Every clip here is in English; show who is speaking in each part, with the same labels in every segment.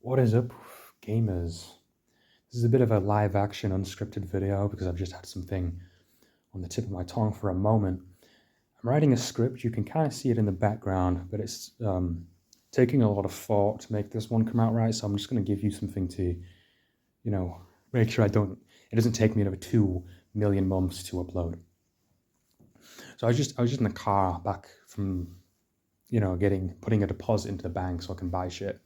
Speaker 1: What is up, gamers? This is a bit of a live action unscripted video because I've just had something on the tip of my tongue for a moment. I'm writing a script, you can kind of see it in the background, but it's taking a lot of thought to make this one come out right, so I'm just going to give you something to, make sure it doesn't take me another 2 million months to upload. So I was just in the car back from, putting a deposit into the bank so I can buy shit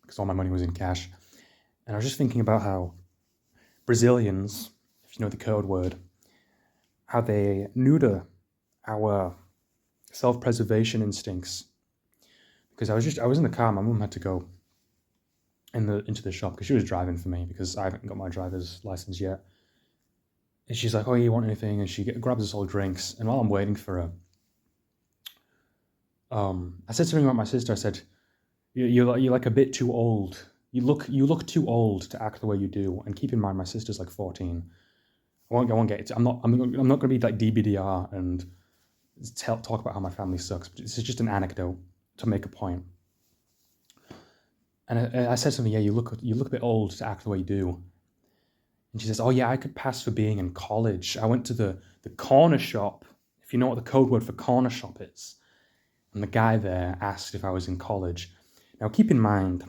Speaker 1: because all my money was in cash. And I was just thinking about how Brazilians, if you know the code word, how they neuter our self-preservation instincts. Because I was in the car, my mum had to go into the shop because she was driving for me because I haven't got my driver's license yet. And she's like, "Oh, you want anything?" And she grabs us all drinks. And while I'm waiting for her, I said something about my sister. I said, You're like a bit too old. You look too old to act the way you do." And keep in mind, my sister's like 14. I won't get it. I'm not going to be like DBDR and talk about how my family sucks. But this is just an anecdote to make a point. And I said something. Yeah, you look a bit old to act the way you do. And she says, "Oh yeah, I could pass for being in college. I went to the corner shop. If you know what the code word for corner shop is." And the guy there asked if I was in college. Now keep in mind,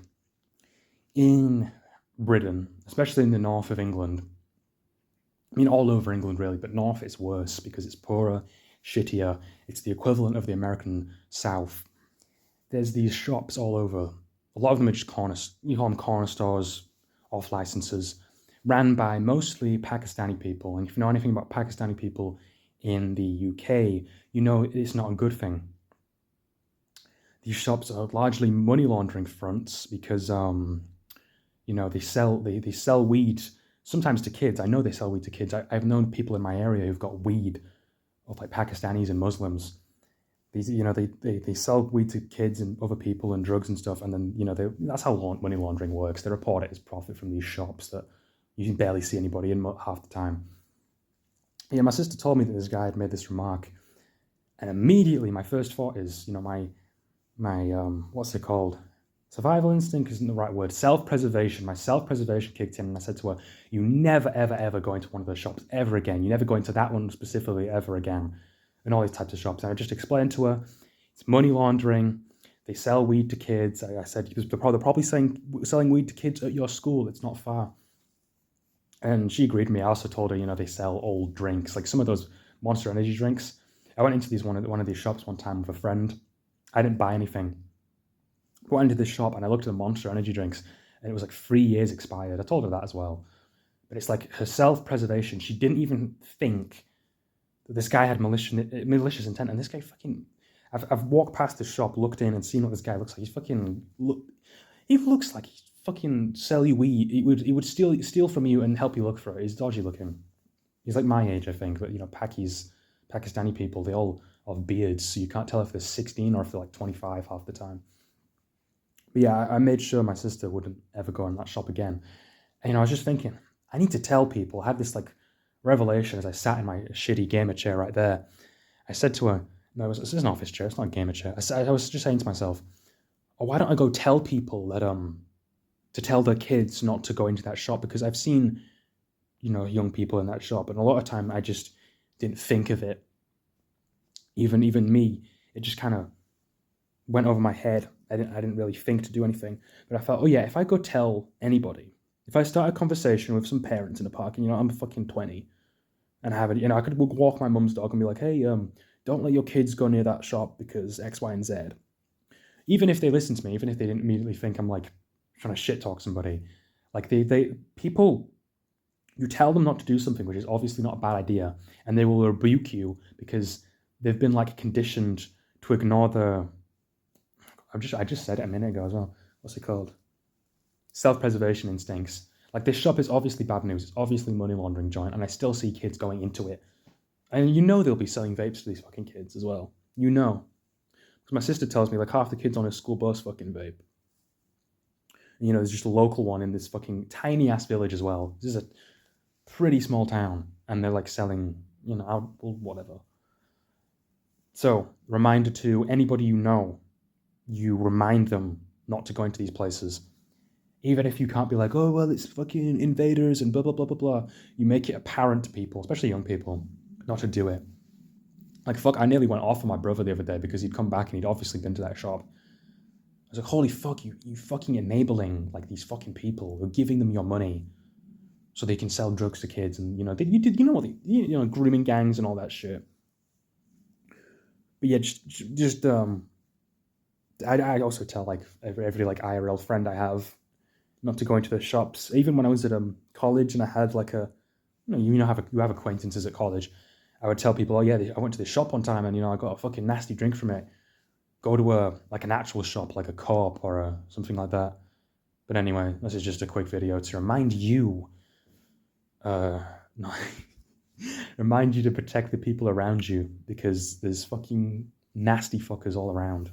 Speaker 1: in Britain, especially in the north of England, I mean all over England really, but north it's worse because it's poorer, shittier. It's the equivalent of the American South. There's these shops all over. A lot of them are just you call them corner stores, off licenses, ran by mostly Pakistani people. And if you know anything about Pakistani people in the UK, you know it's not a good thing. These shops are largely money laundering fronts because they sell weed sometimes to kids. I know they sell weed to kids. I've known people in my area who've got weed of like Pakistanis and Muslims. They sell weed to kids and other people and drugs and stuff, and then that's how money laundering works. They report it as profit from these shops that you can barely see anybody in half the time. Yeah, my sister told me that this guy had made this remark, and immediately my first thought is, my what's it called? Survival instinct isn't the right word. Self-preservation. My self-preservation kicked in, and I said to her, "You never, ever, ever go into one of those shops ever again. You never go into that one specifically ever again." And all these types of shops. And I just explained to her, it's money laundering. They sell weed to kids. I said, they're probably selling weed to kids at your school. It's not far. And she agreed with me. I also told her, they sell old drinks, like some of those Monster Energy drinks. I went into one of these shops one time with a friend. I didn't buy anything. I went into this shop and I looked at the Monster Energy drinks, and it was like 3 years expired. I told her that as well. But it's like her self-preservation. She didn't even think that this guy had malicious intent. And this guy fucking, I've walked past the shop, looked in, and seen what this guy looks like. He looks like he'd fucking sell you weed. He would steal from you and help you look for it. He's dodgy looking. He's like my age, I think. But Pakistani people, they all have beards, so you can't tell if they're 16 or if they're like 25 half the time. But yeah, I made sure my sister wouldn't ever go in that shop again. And I was just thinking, I need to tell people. I had this like revelation as I sat in my shitty gamer chair right there. I said to her, no, this is an office chair, it's not a gamer chair. I was just saying to myself, oh, why don't I go tell people that to tell their kids not to go into that shop? Because I've seen, young people in that shop, and a lot of time I just didn't think of it. Even me, it just kind of went over my head. I didn't really think to do anything. But I thought, oh yeah, if I go tell anybody, if I start a conversation with some parents in a park, and I'm fucking 20, and have it, I could walk my mum's dog and be like, hey, don't let your kids go near that shop because X, Y, and Z. Even if they listen to me, even if they didn't immediately think I'm like trying to shit talk somebody, like people, you tell them not to do something which is obviously not a bad idea, and they will rebuke you because they've been like conditioned to ignore the. I just said it a minute ago as well. What's it called? Self-preservation instincts. Like this shop is obviously bad news. It's obviously money laundering joint, and I still see kids going into it. And they'll be selling vapes to these fucking kids as well. Because my sister tells me like half the kids on a school bus fucking vape. And, there's just a local one in this fucking tiny ass village as well. This is a pretty small town, and they're like selling, whatever. So, reminder to anybody you remind them not to go into these places. Even if you can't be like, oh, well, it's fucking invaders and blah, blah, blah, blah, blah, you make it apparent to people, especially young people, not to do it. Like, fuck, I nearly went off on my brother the other day because he'd come back and he'd obviously been to that shop. I was like, holy fuck, you fucking enabling, like, these fucking people. You're giving them your money so they can sell drugs to kids. And, you know what, grooming gangs and all that shit. But yeah, I also tell, like, every like, IRL friend I have not to go into the shops. Even when I was at college and I had like you have acquaintances at college. I would tell people, oh yeah, I went to this shop one time and I got a fucking nasty drink from it. Go to an actual shop like a Co-op or something like that. But anyway, this is just a quick video to remind you, uh, remind you to protect the people around you because there's fucking nasty fuckers all around.